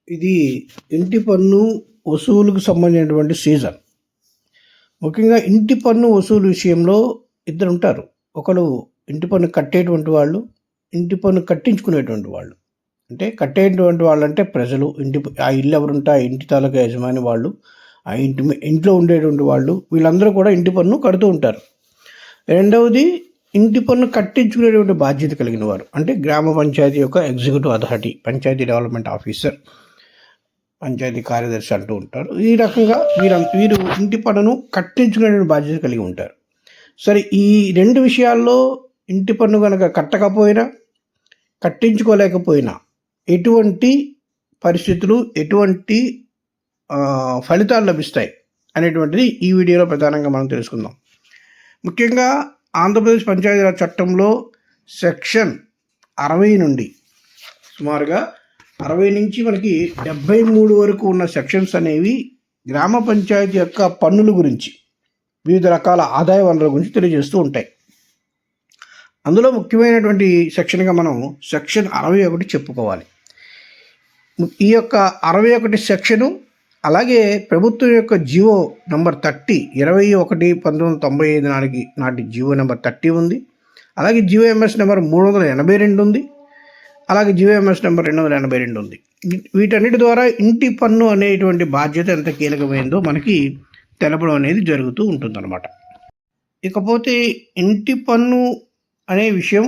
ఇది ఇంటి పన్ను వసూలుకు సంబంధించినటువంటి సీజన్. ముఖ్యంగా ఇంటి పన్ను వసూలు విషయంలో ఇద్దరు ఉంటారు. ఒకరు ఇంటి పన్ను కట్టేటువంటి వాళ్ళు, ఇంటి పన్ను కట్టించుకునేటువంటి వాళ్ళు. అంటే కట్టేటువంటి వాళ్ళంటే ప్రజలు, ఆ ఇల్లు ఎవరుంటే ఆ ఇంటి తాలూకా యజమాని వాళ్ళు, ఆ ఇంట్లో ఉండేటువంటి వాళ్ళు, వీళ్ళందరూ కూడా ఇంటి పన్ను కడుతూ ఉంటారు. రెండవది ఇంటి పన్ను కట్టించుకునేటువంటి బాధ్యత కలిగిన వారు, అంటే గ్రామ పంచాయతీ యొక్క executive authority, panchayat development officer, panchayat కార్యదర్శి అంటూ ఉంటారు. ఈ రకంగా వీరు ఇంటి పన్నును కట్టించుకునే బాధ్యత కలిగి ఉంటారు. సరే, ఈ రెండు విషయాల్లో ఇంటి పన్ను కనుక కట్టకపోయినా, కట్టించుకోలేకపోయినా ఎటువంటి పరిస్థితులు, ఎటువంటి ఫలితాలు లభిస్తాయి అనేటువంటిది ఈ వీడియోలో ప్రధానంగా మనం తెలుసుకుందాం. ముఖ్యంగా ఆంధ్రప్రదేశ్ పంచాయతీరాజ్ చట్టంలో సెక్షన్ 60 నుండి సుమారుగా 60 నుంచి మనకి 73 వరకు ఉన్న సెక్షన్స్ అనేవి గ్రామ పంచాయతీ యొక్క పన్నుల గురించి, వివిధ రకాల ఆదాయ వనరుల గురించి తెలియజేస్తూ ఉంటాయి. అందులో ముఖ్యమైనటువంటి సెక్షన్గా మనం సెక్షన్ 61 చెప్పుకోవాలి. ఈ యొక్క 61 సెక్షను, అలాగే ప్రభుత్వం యొక్క జీవో నెంబర్ 30 21/1995 నాటి జీవో నెంబర్ 30 ఉంది. అలాగే జీవోఎంఎస్ నెంబర్ 382 ఉంది. అలాగే జీవోఎంఎస్ నెంబర్ 282 ఉంది. వీటన్నిటి ద్వారా ఇంటి పన్ను అనేటువంటి బాధ్యత ఎంత కీలకమైందో మనకి తెలపడం అనేది జరుగుతూ ఉంటుందన్నమాట. ఇకపోతే ఇంటి పన్ను అనే విషయం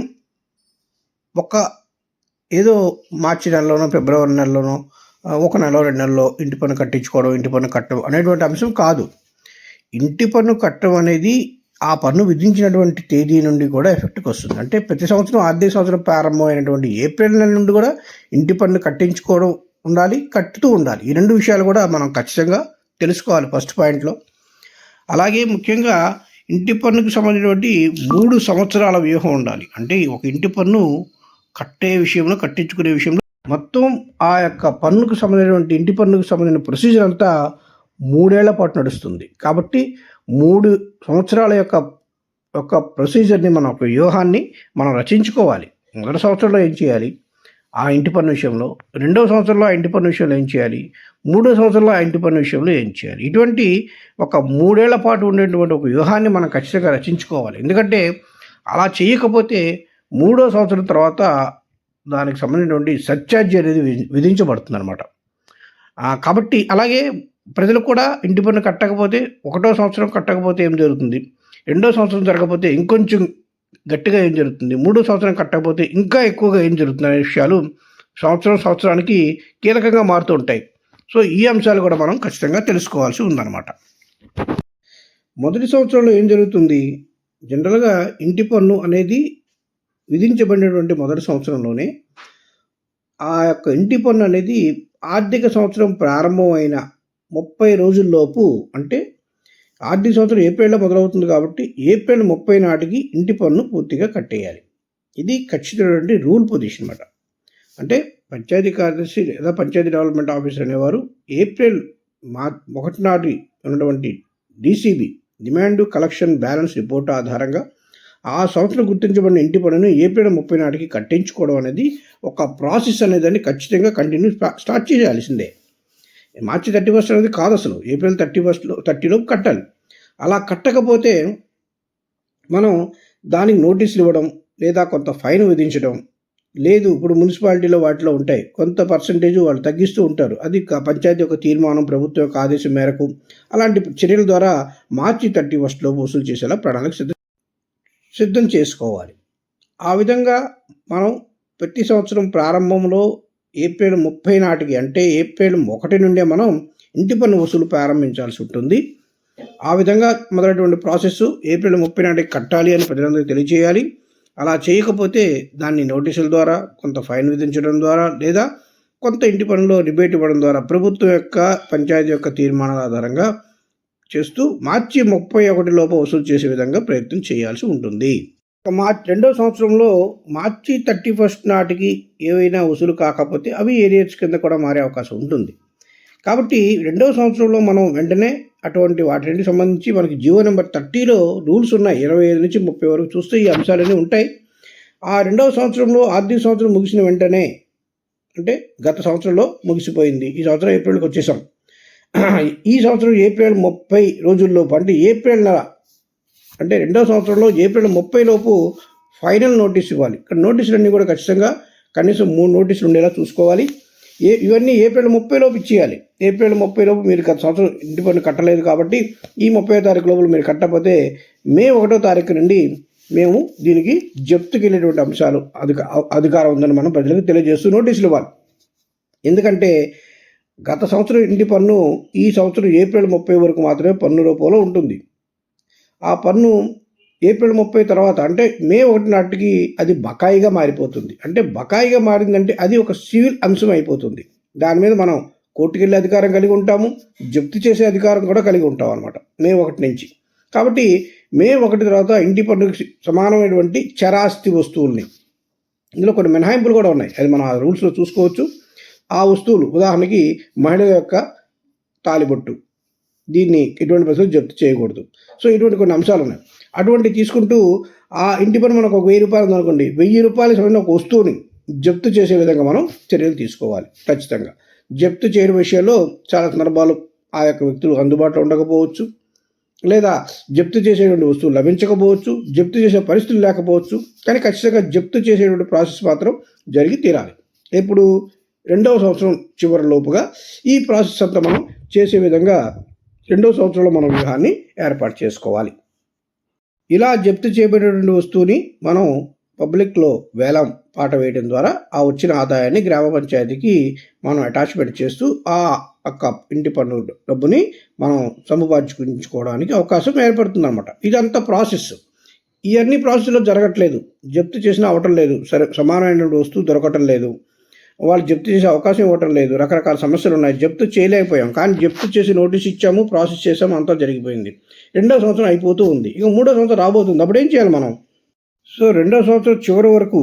ఏదో మార్చి నెలలోనో, ఫిబ్రవరి నెలలోనో, ఒక నెల 2 నెలల్లో ఇంటి పన్ను కట్టించుకోవడం, ఇంటి పన్ను కట్టడం అనేటువంటి అంశం కాదు. ఇంటి పన్ను కట్టడం అనేది ఆ పన్ను విధించినటువంటి తేదీ నుండి కూడా ఎఫెక్ట్కి వస్తుంది. అంటే ప్రతి సంవత్సరం, ఆర్థిక సంవత్సరం ప్రారంభమైనటువంటి ఏప్రిల్ నెల నుండి కూడా ఇంటి పన్ను కట్టించుకోవడం ఉండాలి, కట్టుతూ ఉండాలి. ఈ రెండు విషయాలు కూడా మనం ఖచ్చితంగా తెలుసుకోవాలి ఫస్ట్ పాయింట్లో. అలాగే ముఖ్యంగా ఇంటి పన్నుకు సంబంధించినటువంటి 3 సంవత్సరాల వ్యూహం ఉండాలి. అంటే ఒక ఇంటి పన్ను కట్టే విషయంలో, కట్టించుకునే విషయంలో మొత్తం ఆ యొక్క పన్నుకు సంబంధించినటువంటి, ఇంటి పన్నుకు సంబంధించిన ప్రొసీజర్ అంతా 3 ఏళ్ల పాటు నడుస్తుంది. కాబట్టి 3 సంవత్సరాల యొక్క ప్రొసీజర్ని, మన ఒక వ్యూహాన్ని మనం రచించుకోవాలి. మొదటి సంవత్సరంలో ఏం చేయాలి ఆ ఇంటి పన్ను విషయంలో, రెండవ సంవత్సరంలో ఆ ఇంటి పన్ను విషయంలో ఏం చేయాలి, మూడో సంవత్సరంలో ఆ ఇంటి పన్ను విషయంలో ఏం చేయాలి. ఇటువంటి ఒక 3 ఏళ్ల పాటు ఉండేటువంటి ఒక వ్యూహాన్ని మనం ఖచ్చితంగా రచించుకోవాలి. ఎందుకంటే అలా చేయకపోతే 3వ సంవత్సరం తర్వాత దానికి సంబంధించినటువంటి సర్ఛార్జీ అనేది విధించబడుతుంది అనమాట. కాబట్టి అలాగే ప్రజలు కూడా ఇంటి పన్ను కట్టకపోతే, 1వ సంవత్సరం కట్టకపోతే ఏం జరుగుతుంది, 2వ సంవత్సరం జరగకపోతే ఇంకొంచెం గట్టిగా ఏం జరుగుతుంది, 3వ సంవత్సరం కట్టకపోతే ఇంకా ఎక్కువగా ఏం జరుగుతుంది అనే విషయాలు సంవత్సరానికి కీలకంగా మారుతూ ఉంటాయి. సో ఈ అంశాలు కూడా మనం ఖచ్చితంగా తెలుసుకోవాల్సి ఉందన్నమాట. మొదటి సంవత్సరంలో ఏం జరుగుతుంది, జనరల్గా ఇంటి పన్ను అనేది విధించబడినటువంటి మొదటి సంవత్సరంలోనే ఆ యొక్క ఇంటి పన్ను అనేది ఆర్థిక సంవత్సరం ప్రారంభమైన 30 రోజుల్లోపు, అంటే ఆర్థిక సంవత్సరం ఏప్రిల్లో మొదలవుతుంది కాబట్టి ఏప్రిల్ 30 నాటికి ఇంటి పన్ను పూర్తిగా కట్టేయాలి. ఇది ఖచ్చితమైనటువంటి రూల్ పొజిషన్ అన్నమాట. అంటే పంచాయతీ కార్యదర్శి లేదా పంచాయతీ డెవలప్మెంట్ ఆఫీసర్ అనేవారు ఏప్రిల్ 1 నాటి ఉన్నటువంటి DCB, demand collection balance report ఆధారంగా ఆ సంవత్సరం గుర్తించబడిన ఇంటి పన్నును ఏప్రిల్ 30 నాటికి కట్టించుకోవడం అనేది ఒక ప్రాసెస్ అనేదాన్ని ఖచ్చితంగా కంటిన్యూ స్టార్ట్ చేయాల్సిందే. మార్చి 31 అనేది కాదు, అసలు ఏప్రిల్ 30లోపు కట్టాలి. అలా కట్టకపోతే మనం దానికి నోటీసులు ఇవ్వడం, లేదా కొంత ఫైన్ విధించడం, లేదు ఇప్పుడు మున్సిపాలిటీలో వాటిలో ఉంటాయి, కొంత పర్సంటేజ్ వాళ్ళు తగ్గిస్తూ ఉంటారు. అది పంచాయతీ యొక్క తీర్మానం, ప్రభుత్వం యొక్క ఆదేశం మేరకు అలాంటి చర్యల ద్వారా మార్చి 31లోపు వసూలు చేసేలా ప్రణాళిక సిద్ధం చేసుకోవాలి. ఆ విధంగా మనం ప్రతి సంవత్సరం ప్రారంభంలో ఏప్రిల్ 30 నాటికి, అంటే ఏప్రిల్ 1 నుండే మనం ఇంటి పన్ను వసూలు ప్రారంభించాల్సి ఉంటుంది. ఆ విధంగా మొదలైనటువంటి ప్రాసెస్ ఏప్రిల్ 30 నాటికి కట్టాలి అని ప్రజలందరికీ తెలియజేయాలి. అలా చేయకపోతే దాన్ని నోటీసుల ద్వారా, కొంత ఫైన్ విధించడం ద్వారా, లేదా కొంత ఇంటి పన్నులో రిబేట్ ఇవ్వడం ద్వారా ప్రభుత్వం యొక్క, పంచాయతీ యొక్క తీర్మానాల ఆధారంగా చేస్తూ మార్చి 31 లోపు వసూలు చేసే విధంగా ప్రయత్నం చేయాల్సి ఉంటుంది. రెండవ సంవత్సరంలో మార్చి 31 నాటికి ఏవైనా వసూలు కాకపోతే అవి ఏరియర్స్ కింద కూడా మారే అవకాశం ఉంటుంది. కాబట్టి రెండవ సంవత్సరంలో మనం వెంటనే అటువంటి వాటికి సంబంధించి మనకి జీవో నెంబర్ 30లో రూల్స్ ఉన్నాయి. 25 నుంచి 30 వరకు చూస్తే ఈ అంశాలన్నీ ఉంటాయి. ఆ రెండవ సంవత్సరంలో, ఆర్థిక సంవత్సరం ముగిసిన వెంటనే అంటే గత సంవత్సరంలో ముగిసిపోయింది. ఈ సంవత్సరం ఏప్రిల్కి వచ్చేసాం. ఈ సంవత్సరం ఏప్రిల్ 30 రోజుల్లోపు, అంటే ఏప్రిల్ నెల, అంటే రెండో సంవత్సరంలో ఏప్రిల్ 30 లోపు ఫైనల్ నోటీస్ ఇవ్వాలి. ఇక్కడ నోటీసులన్నీ కూడా ఖచ్చితంగా కనీసం 3 నోటీసులు ఉండేలా చూసుకోవాలి. ఇవన్నీ ఏప్రిల్ 30 లోపు ఇచ్చేయాలి. ఏప్రిల్ 30 లోపు మీరు గత సంవత్సరం ఇంటి పన్ను కట్టలేదు కాబట్టి ఈ 30వ తారీఖు లోపల మీరు కట్టకపోతే మే 1వ తారీఖు నుండి మేము దీనికి జప్తుకి వెళ్ళేటువంటి అంశాలు అధికారం ఉందని మనం ప్రజలకు తెలియజేస్తూ నోటీసులు ఇవ్వాలి. ఎందుకంటే గత సంవత్సరం ఇంటి పన్ను ఈ సంవత్సరం ఏప్రిల్ 30 వరకు మాత్రమే పన్ను రూపంలో ఉంటుంది. ఆ పన్ను ఏప్రిల్ 30 తర్వాత అంటే మే 1 నాటికి అది బకాయిగా మారిపోతుంది. అంటే బకాయిగా మారిందంటే అది ఒక సివిల్ అంశం అయిపోతుంది. దాని మీద మనం కోర్టుకు వెళ్ళే అధికారం కలిగి ఉంటాము, జప్తు చేసే అధికారం కూడా కలిగి ఉంటాం అనమాట మే 1 నుంచి. కాబట్టి మే 1 తర్వాత ఇంటి పన్నుకి సమానమైనటువంటి చరాస్తి వస్తువుల్ని, ఇందులో కొన్ని మినహాయింపులు కూడా ఉన్నాయి, అది మనం ఆ రూల్స్లో చూసుకోవచ్చు. ఆ వస్తువులు ఉదాహరణకి మహిళ యొక్క తాలిబొట్టు, దీన్ని ఎటువంటి పరిస్థితులు జప్తు చేయకూడదు. సో ఇటువంటి కొన్ని అంశాలు ఉన్నాయి. అటువంటి తీసుకుంటూ ఆ ఇంటి పన్ను మనకు ఒక 1000 రూపాయలు ఉందనుకోండి, 1000 రూపాయల సమయంలో ఒక వస్తువుని జప్తు చేసే విధంగా మనం చర్యలు తీసుకోవాలి. ఖచ్చితంగా జప్తు చేయడం విషయంలో చాలా సందర్భాలు ఆ యొక్క వ్యక్తులు అందుబాటులో ఉండకపోవచ్చు, లేదా జప్తు చేసేటువంటి వస్తువులు లభించకపోవచ్చు, జప్తు చేసే పరిస్థితులు లేకపోవచ్చు. కానీ ఖచ్చితంగా జప్తు చేసేటువంటి ప్రాసెస్ మాత్రం జరిగి తీరాలి. ఇప్పుడు 2వ సంవత్సరం చివరి లోపుగా ఈ ప్రాసెస్ అంతా మనం చేసే విధంగా 2వ సంవత్సరంలో మనం వ్యూహాన్ని ఏర్పాటు చేసుకోవాలి. ఇలా జప్తు చేయబడినటువంటి వస్తువుని మనం పబ్లిక్లో వేలం పాట వేయడం ద్వారా ఆ వచ్చిన ఆదాయాన్ని గ్రామ పంచాయతీకి మనం అటాచ్మెంట్ చేస్తూ ఆ యొక్క ఇంటి పన్ను డబ్బుని మనం సముపార్జించుకోవడానికి అవకాశం ఏర్పడుతుంది అన్నమాట. ఇదంతా ప్రాసెస్. ఇవన్నీ ప్రాసెస్లో జరగట్లేదు, జప్తు చేసినా అవ్వటం లేదు, సమానమైనటువంటి వస్తువు దొరకటం లేదు, వాళ్ళు జప్తు చేసే అవకాశం ఇవ్వటం లేదు, రకరకాల సమస్యలు ఉన్నాయి, జప్తు చేయలేకపోయాం. కానీ జప్తు చేసి నోటీస్ ఇచ్చాము, ప్రాసెస్ చేసాము, అంతా జరిగిపోయింది. 2వ సంవత్సరం అయిపోతూ ఉంది, ఇక 3వ సంవత్సరం రాబోతుంది. అప్పుడు ఏం చేయాలి మనం? సో 2వ సంవత్సరం చివరి వరకు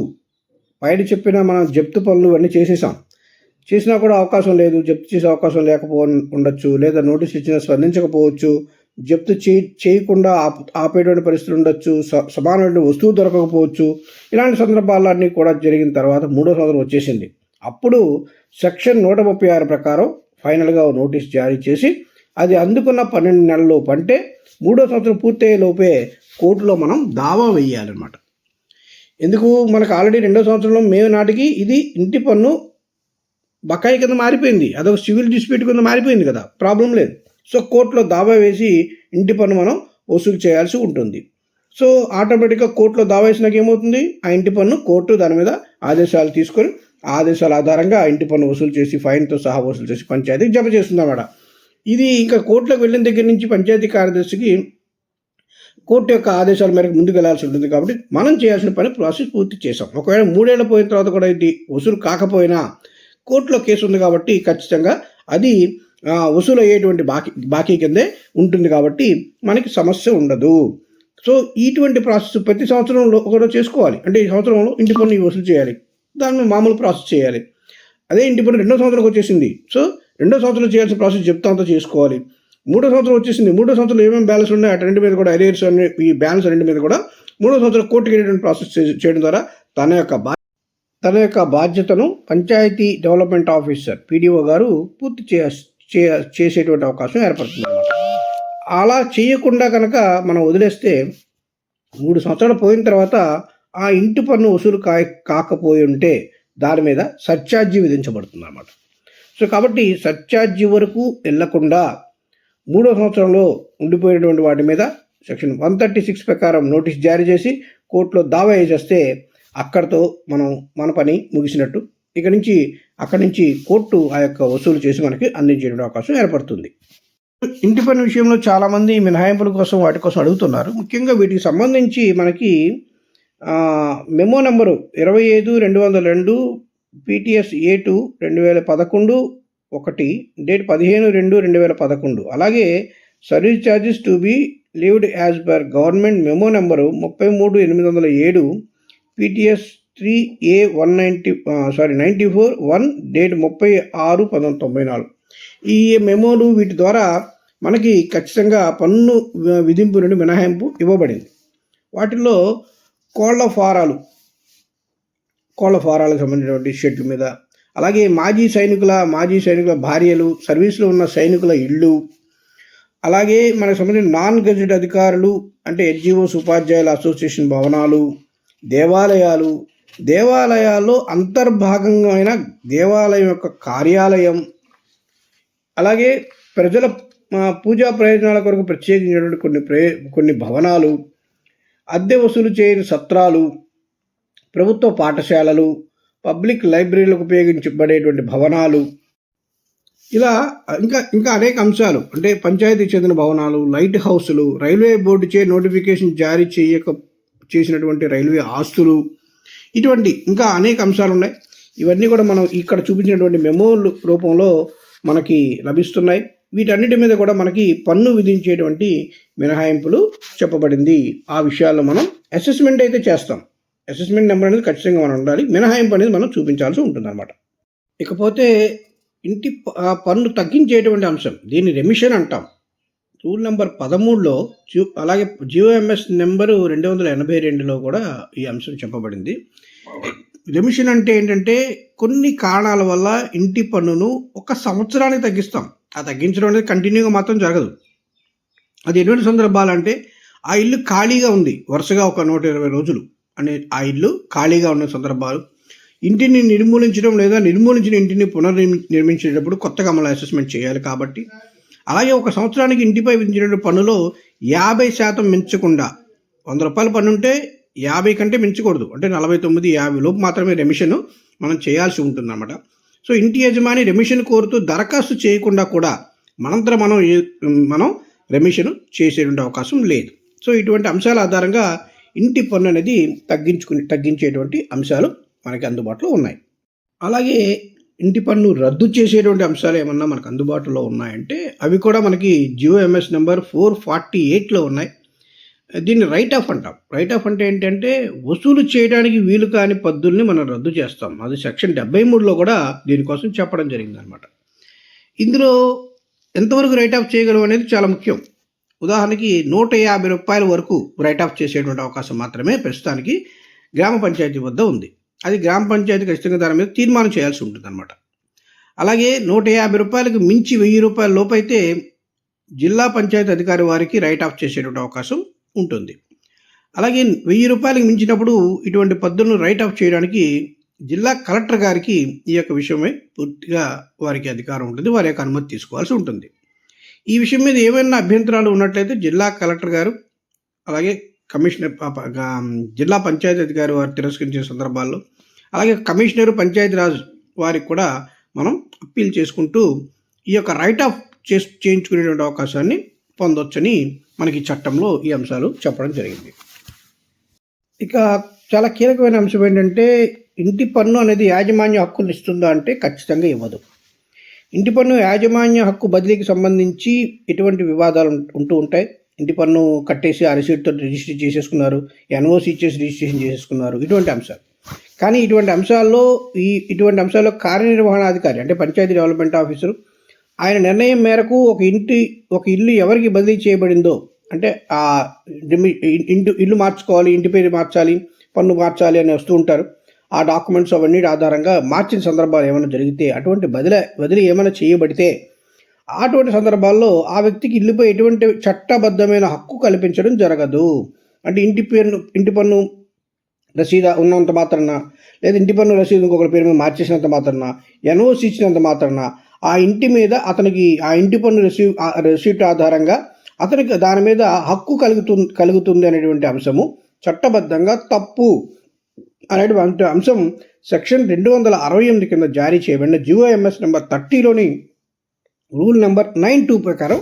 పైన చెప్పిన మనం జప్తు పనులు అన్నీ చేసినా కూడా అవకాశం లేదు, జప్తు చేసే అవకాశం ఉండొచ్చు, లేదా నోటీస్ ఇచ్చినా స్పందించకపోవచ్చు, జప్తు చేయకుండా ఆపేటువంటి పరిస్థితులు ఉండొచ్చు, సమానమైన వస్తువు దొరకకపోవచ్చు. ఇలాంటి సందర్భాలన్నీ కూడా జరిగిన తర్వాత 3వ సంవత్సరం వచ్చేసింది. అప్పుడు సెక్షన్ 136 ప్రకారం ఫైనల్గా నోటీస్ జారీ చేసి అది అందుకున్న 12 నెలలలోపు, అంటే 3వ సంవత్సరం పూర్తయ్యే లోపే కోర్టులో మనం దావా వేయాలన్నమాట. ఎందుకు? మనకు ఆల్రెడీ 2వ సంవత్సరంలో మే నాటికి ఇది ఇంటి పన్ను బకాయి కింద మారిపోయింది, అదొక సివిల్ డిస్ప్యూట్ కింద మారిపోయింది కదా, ప్రాబ్లం లేదు. సో కోర్టులో దావా వేసి ఇంటి పన్ను మనం వసూలు చేయాల్సి ఉంటుంది. సో ఆటోమేటిక్గా కోర్టులో దావా వేసినాక ఏమవుతుంది? ఆ ఇంటి పన్ను కోర్టు దాని మీద ఆదేశాలు తీసుకొని ఆదేశాల ఆధారంగా ఇంటి పన్ను వసూలు చేసి ఫైన్తో సహా వసూలు చేసి పంచాయతీకి జమ చేస్తుంది అన్నమాట. ఇది ఇంకా కోర్టులోకి వెళ్ళిన దగ్గర నుంచి పంచాయతీ కార్యదర్శికి కోర్టు యొక్క ఆదేశాల మేరకు ముందుకు వెళ్లాల్సి ఉంటుంది. కాబట్టి మనం చేయాల్సిన పని ప్రాసెస్ పూర్తి చేసాం. ఒకవేళ 3 ఏళ్ళు పోయిన తర్వాత కూడా ఇది వసూలు కాకపోయినా కోర్టులో కేసు ఉంది కాబట్టి ఖచ్చితంగా అది వసూలు అయ్యేటువంటి బాకీ కిందే ఉంటుంది కాబట్టి మనకి సమస్య ఉండదు. సో ఇటువంటి ప్రాసెస్ ప్రతి సంవత్సరంలో కూడా చేసుకోవాలి. అంటే ఈ సంవత్సరంలో ఇంటి పన్ను వసూలు చేయాలి, దాన్ని మామూలు ప్రాసెస్ చేయాలి. అదే ఇంటి పన్ను 2వ సంవత్సరంకి వచ్చేసింది, సో 2వ సంవత్సరంలో చేయాల్సిన ప్రాసెస్ చెప్తాంతో చేసుకోవాలి. 3వ సంవత్సరం వచ్చేసింది, 3వ సంవత్సరంలో ఏమేమి బ్యాలెన్స్ ఉన్నాయి అటు రెండు మీద కూడా అరియర్స్ అనే ఈ బ్యాలెన్స్ రెండు మీద కూడా 3వ సంవత్సరం కోర్టుకి వెళ్ళేటువంటి ప్రాసెస్ చేయడం ద్వారా తన యొక్క బాధ్యతను పంచాయతీ డెవలప్మెంట్ ఆఫీసర్ PDO గారు పూర్తి చేసేటువంటి అవకాశం ఏర్పడుతుంది అన్నమాట. అలా చేయకుండా కనుక మనం వదిలేస్తే 3 సంవత్సరాలు పోయిన తర్వాత ఆ ఇంటి పన్ను వసూలు కాకపోయి ఉంటే దాని మీద సర్ఛార్జీ విధించబడుతుంది అన్నమాట. సో కాబట్టి సర్ఛార్జీ వరకు వెళ్లకుండా 3వ సంవత్సరంలో ఉండిపోయినటువంటి వాటి మీద సెక్షన్ 136 ప్రకారం నోటీస్ జారీ చేసి కోర్టులో దావా వేసేస్తే అక్కడితో మన పని ముగిసినట్టు. అక్కడి నుంచి కోర్టు ఆ యొక్క వసూలు చేసి మనకి అందించే అవకాశం ఏర్పడుతుంది. ఇంటి పన్ను విషయంలో చాలామంది మినహాయింపుల కోసం వాటి కోసం అడుగుతున్నారు. ముఖ్యంగా వీటికి సంబంధించి మనకి memo number 25/202 PTS A2 2011 1 date 15/2/2011, అలాగే service charges to be లీవ్డ్ as per government memo number 33/807 PTS 3A194 1 date 30/6/1994. ఈ మెమోలు వీటి ద్వారా మనకి ఖచ్చితంగా పన్ను విధింపు నుండి మినహాయింపు ఇవ్వబడింది. వాటిల్లో కోళ్ల ఫారాలకు సంబంధించినటువంటి షెడ్ల మీద, అలాగే మాజీ సైనికుల భార్యలు, సర్వీస్లో ఉన్న సైనికుల ఇళ్ళు, అలాగే మనకు సంబంధించిన నాన్ గెజెట్ అధికారులు అంటే ఎన్జిఓస్, ఉపాధ్యాయుల అసోసియేషన్ భవనాలు, దేవాలయాల్లో అంతర్భాగమైన దేవాలయం యొక్క కార్యాలయం, అలాగే ప్రజల పూజా ప్రయోజనాల కొరకు ప్రత్యేకించినటువంటి కొన్ని భవనాలు, అద్దె వసూలు చేయని సత్రాలు, ప్రభుత్వ పాఠశాలలు, పబ్లిక్ లైబ్రరీలకు ఉపయోగించబడేటువంటి భవనాలు, ఇలా ఇంకా అనేక అంశాలు అంటే పంచాయతీకి చెందిన భవనాలు, లైట్ హౌసులు, రైల్వే బోర్డు నోటిఫికేషన్ జారీ చేసినటువంటి రైల్వే ఆస్తులు, ఇటువంటి ఇంకా అనేక అంశాలు ఉన్నాయి. ఇవన్నీ కూడా మనం ఇక్కడ చూపించినటువంటి మెమోల రూపంలో మనకి లభిస్తున్నాయి. వీటన్నిటి మీద కూడా మనకి పన్ను విధించేటువంటి మినహాయింపులు చెప్పబడింది. ఆ విషయాల్లో మనం అసెస్మెంట్ అయితే చేస్తాం. అసెస్మెంట్ నెంబర్ అనేది ఖచ్చితంగా మనం ఉండాలి. మినహాయింపు అనేది మనం చూపించాల్సి ఉంటుందన్నమాట. ఇకపోతే ఇంటి పన్ను తగ్గించేటువంటి అంశం, దీన్ని రెమిషన్ అంటాం. రూల్ నెంబర్ 13లో అలాగే జిఓఎంఎస్ నెంబరు 282లో కూడా ఈ అంశం చెప్పబడింది. రెమిషన్ అంటే ఏంటంటే కొన్ని కారణాల వల్ల ఇంటి పన్నును 1 సంవత్సరానికి తగ్గిస్తాం. ఆ తగ్గించడం అనేది కంటిన్యూగా మాత్రం జరగదు. అది ఎటువంటి సందర్భాలు అంటే ఆ ఇల్లు ఖాళీగా ఉంది వరుసగా ఒక 120 రోజులు అనే ఆ ఇల్లు ఖాళీగా ఉన్న సందర్భాలు, ఇంటిని నిర్మూలించడం లేదా నిర్మూలించిన ఇంటిని పునర్నిర్మించేటప్పుడు కొత్తగా మళ్ళీ అసెస్మెంట్ చేయాలి కాబట్టి. అలాగే 1 సంవత్సరానికి ఇంటిపై విధించిన పన్నులో 50% మించకుండా, 100 రూపాయల పన్ను ఉంటే 50 కంటే మించకూడదు. అంటే 49, 50 లోపు మాత్రమే రెమిషన్ మనం చేయాల్సి ఉంటుందన్నమాట. సో ఇంటి యజమాని రెమిషన్ కోరుతూ దరఖాస్తు చేయకుండా కూడా మనం రెమిషన్ చేసేటువంటి అవకాశం లేదు. సో ఇటువంటి అంశాల ఆధారంగా ఇంటి పన్ను అనేది తగ్గించేటువంటి అంశాలు మనకి అందుబాటులో ఉన్నాయి. అలాగే ఇంటి పన్ను రద్దు చేసేటువంటి అంశాలు ఏమన్నా మనకు అందుబాటులో ఉన్నాయంటే అవి కూడా మనకి జిఓఎంఎస్ నెంబర్ 448లో ఉన్నాయి. దీన్ని రైట్ ఆఫ్ అంటాం. రైట్ ఆఫ్ అంటే ఏంటంటే వసూలు చేయడానికి వీలు కాని పద్దుల్ని మనం రద్దు చేస్తాం. అది సెక్షన్ 73లో కూడా దీనికోసం చెప్పడం జరిగిందనమాట. ఇందులో ఎంతవరకు రైట్ ఆఫ్ చేయగలం అనేది చాలా ముఖ్యం. ఉదాహరణకి 150 రూపాయల వరకు రైట్ ఆఫ్ చేసేటువంటి అవకాశం మాత్రమే ప్రస్తుతానికి గ్రామ పంచాయతీ వద్ద ఉంది. అది గ్రామ పంచాయతీ ఖచ్చితంగా దాని మీద తీర్మానం చేయాల్సి ఉంటుందన్నమాట. అలాగే 150 రూపాయలకు మించి 1000 రూపాయల లోపు అయితే జిల్లా పంచాయతీ అధికారి వారికి రైట్ ఆఫ్ చేసేటువంటి అవకాశం ఉంటుంది. అలాగే 1000 రూపాయలకు మించినప్పుడు ఇటువంటి పద్దులను రైట్ ఆఫ్ చేయడానికి జిల్లా కలెక్టర్ గారికి ఈ యొక్క విషయమై పూర్తిగా వారికి అధికారం ఉంటుంది. వారి యొక్క అనుమతి తీసుకోవాల్సి ఉంటుంది. ఈ విషయం మీద ఏమైనా అభ్యంతరాలు ఉన్నట్లయితే జిల్లా కలెక్టర్ గారు అలాగే కమిషనర్ జిల్లా పంచాయతీ అధికారి వారు తిరస్కరించే సందర్భాల్లో, అలాగే కమిషనర్ పంచాయతీరాజ్ వారికి కూడా మనం అప్పీల్ చేసుకుంటూ ఈ యొక్క రైట్ ఆఫ్ చేయించుకునేటువంటి అవకాశాన్ని పొందొచ్చని మనకి చట్టంలో ఈ అంశాలు చెప్పడం జరిగింది. ఇక చాలా కీలకమైన అంశం ఏంటంటే ఇంటి పన్ను అనేది యాజమాన్య హక్కులు ఇస్తుందా అంటే ఖచ్చితంగా ఇవ్వదు. ఇంటి పన్ను యాజమాన్య హక్కు బదిలీకి సంబంధించి ఎటువంటి వివాదాలు ఉంటూ ఉంటాయి. ఇంటి పన్ను కట్టేసి ఆ రిసీట్తో రిజిస్టర్ చేసేసుకున్నారు, ఎన్ఓసి ఇచ్చేసి రిజిస్ట్రేషన్ చేసేసుకున్నారు, ఇటువంటి అంశాలు. కానీ ఇటువంటి అంశాల్లో కార్యనిర్వహణాధికారి అంటే పంచాయతీ డెవలప్మెంట్ ఆఫీసరు ఆయన నిర్ణయం మేరకు ఒక ఇల్లు ఎవరికి బదిలీ చేయబడిందో అంటే ఆ ఇల్లు మార్చుకోవాలి, ఇంటి పేరు మార్చాలి, పన్ను మార్చాలి అని వస్తూ ఉంటారు. ఆ డాక్యుమెంట్స్ అవన్నీ ఆధారంగా మార్చిన సందర్భాలు ఏమైనా జరిగితే, అటువంటి బదిలీ ఏమైనా చేయబడితే అటువంటి సందర్భాల్లో ఆ వ్యక్తికి ఇల్లుపై ఎటువంటి చట్టబద్ధమైన హక్కు కల్పించడం జరగదు. అంటే ఇంటి పన్ను రసీదు ఉన్నంత మాత్రాన, లేదా ఇంటి పన్ను రసీదు ఇంకొకరి పేరు మీద మార్చేసినంత మాత్రాన, ఎన్ఓసి ఇచ్చినంత మాత్రాన ఆ ఇంటి మీద అతనికి ఆ ఇంటి పన్ను రసీదు ఆధారంగా అతనికి దాని మీద హక్కు కలుగుతుంది అనేటువంటి అంశము చట్టబద్ధంగా తప్పు అనేటువంటి అంశం సెక్షన్ 268 కింద జారీ చేయబడిన జిఓఎంఎస్ నెంబర్ 30లోని రూల్ నెంబర్ 92 ప్రకారం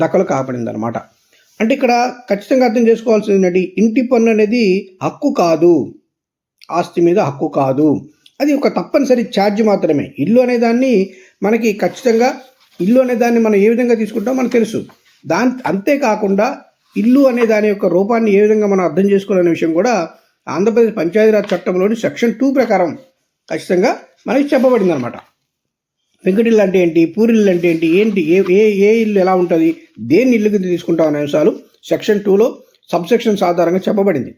దఖలు కాబడింది అనమాట. అంటే ఇక్కడ ఖచ్చితంగా అర్థం చేసుకోవాల్సింది ఇంటి పన్ను అనేది హక్కు కాదు, ఆస్తి మీద హక్కు కాదు. అది ఒక తప్పనిసరి ఛార్జ్ మాత్రమే. ఇల్లు అనేదాన్ని మనకి ఖచ్చితంగా ఇల్లు అనేదాన్ని మనం ఏ విధంగా తీసుకుంటామో మనకు తెలుసు. అంతేకాకుండా ఇల్లు అనే దాని యొక్క రూపాన్ని ఏ విధంగా మనం అర్థం చేసుకోవాలనే విషయం కూడా ఆంధ్రప్రదేశ్ పంచాయతీరాజ్ చట్టంలోని సెక్షన్ 2 ప్రకారం ఖచ్చితంగా మనకి చెప్పబడింది అనమాట. పెంకుటిల్లు అంటే ఏంటి, పూరిల్లు అంటే ఏంటి, ఏ ఇల్లు ఎలా ఉంటుంది, దేన్ని ఇల్లు కింద తీసుకుంటాం అనే అంశాలు సెక్షన్ 2లో సబ్సెక్షన్స్ ఆధారంగా చెప్పబడింది.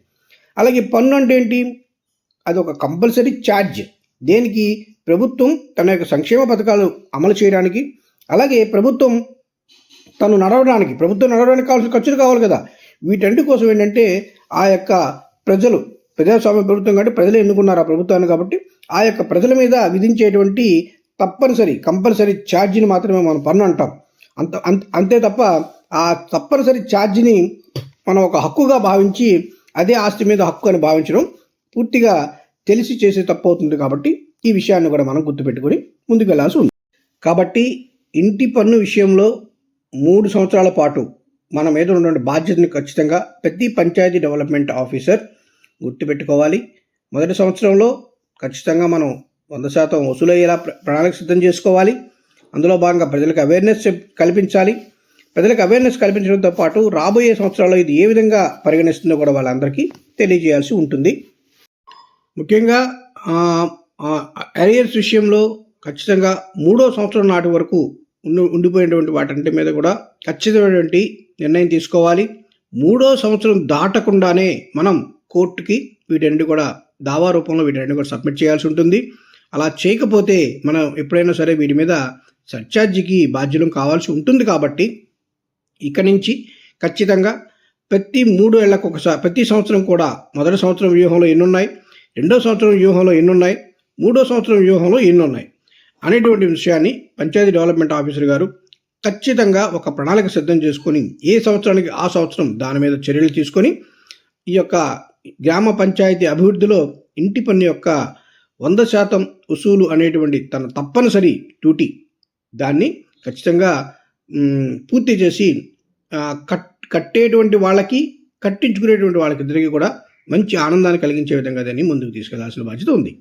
అలాగే పన్ను అంటే ఏంటి, అది ఒక కంపల్సరీ ఛార్జ్. దేనికి, ప్రభుత్వం తన యొక్క సంక్షేమ పథకాలు అమలు చేయడానికి, అలాగే ప్రభుత్వం నడవడానికి కావాల్సిన ఖర్చులు కావాలి కదా. వీటన్నిటి కోసం ఏంటంటే ఆ యొక్క ప్రజాస్వామ్య ప్రభుత్వం కాబట్టి ప్రజలు ఎన్నుకున్నారు ఆ ప్రభుత్వాన్ని, కాబట్టి ఆ యొక్క ప్రజల మీద విధించేటువంటి కంపల్సరీ ఛార్జీని మాత్రమే మనం పన్ను అంటాం. అంతే తప్ప ఆ తప్పనిసరి ఛార్జీని మనం ఒక హక్కుగా భావించి అదే ఆస్తి మీద హక్కు అని భావించడం పూర్తిగా తెలిసి చేసే తప్పు అవుతుంది. కాబట్టి ఈ విషయాన్ని కూడా మనం గుర్తుపెట్టుకొని ముందుకు వెళ్ళాల్సి ఉంది. కాబట్టి ఇంటి పన్ను విషయంలో 3 సంవత్సరాల పాటు మన మీద ఉన్నటువంటి బాధ్యతని ఖచ్చితంగా ప్రతి పంచాయతీ డెవలప్మెంట్ ఆఫీసర్ గుర్తుపెట్టుకోవాలి. మొదటి సంవత్సరంలో ఖచ్చితంగా మనం 100% వసూలయ్యేలా ప్రణాళిక సిద్ధం చేసుకోవాలి. అందులో భాగంగా ప్రజలకు అవేర్నెస్ కల్పించాలి. ప్రజలకు అవేర్నెస్ కల్పించడంతో పాటు రాబోయే సంవత్సరాల్లో ఇది ఏ విధంగా పరిగణిస్తుందో కూడా వాళ్ళందరికీ తెలియజేయాల్సి ఉంటుంది. ముఖ్యంగా అరియర్స్ విషయంలో ఖచ్చితంగా 3వ సంవత్సరం నాటి వరకు ఉండిపోయినటువంటి వాటి మీద కూడా ఖచ్చితమైనటువంటి నిర్ణయం తీసుకోవాలి. 3వ సంవత్సరం దాటకుండానే మనం కోర్టుకి వీటన్ని కూడా దావా రూపంలో వీటన్ని కూడా సబ్మిట్ చేయాల్సి ఉంటుంది. అలా చేయకపోతే మనం ఎప్పుడైనా సరే వీటి మీద సర్ఛార్జీకి బాధ్యులం కావాల్సి ఉంటుంది. కాబట్టి ఇక నుంచి ఖచ్చితంగా ప్రతి 3 ఏళ్లకు ఒకసారి, ప్రతి సంవత్సరం కూడా మొదటి సంవత్సరం వ్యూహంలో ఎన్నున్నాయి, 2వ సంవత్సరం వ్యూహంలో ఎన్నున్నాయి, 3వ సంవత్సరం వ్యూహంలో ఎన్నున్నాయి అనేటువంటి విషయాన్ని పంచాయతీ డెవలప్మెంట్ ఆఫీసర్ గారు ఖచ్చితంగా ఒక ప్రణాళిక సిద్ధం చేసుకొని ఏ సంవత్సరానికి ఆ సంవత్సరం దాని మీద చర్యలు తీసుకొని ఈ యొక్క గ్రామ పంచాయతీ అభివృద్ధిలో ఇంటి పన్ను యొక్క 100% వసూలు అనేటువంటి తన తప్పనిసరి డ్యూటీ దాన్ని ఖచ్చితంగా పూర్తి చేసి కట్టేటువంటి వాళ్ళకి, కట్టించుకునేటువంటి వాళ్ళకి ఇద్దరికీ కూడా మంచి ఆనందాన్ని కలిగించే విధంగా దాన్ని ముందుకు తీసుకెళ్లాల్సిన బాధ్యత ఉంది.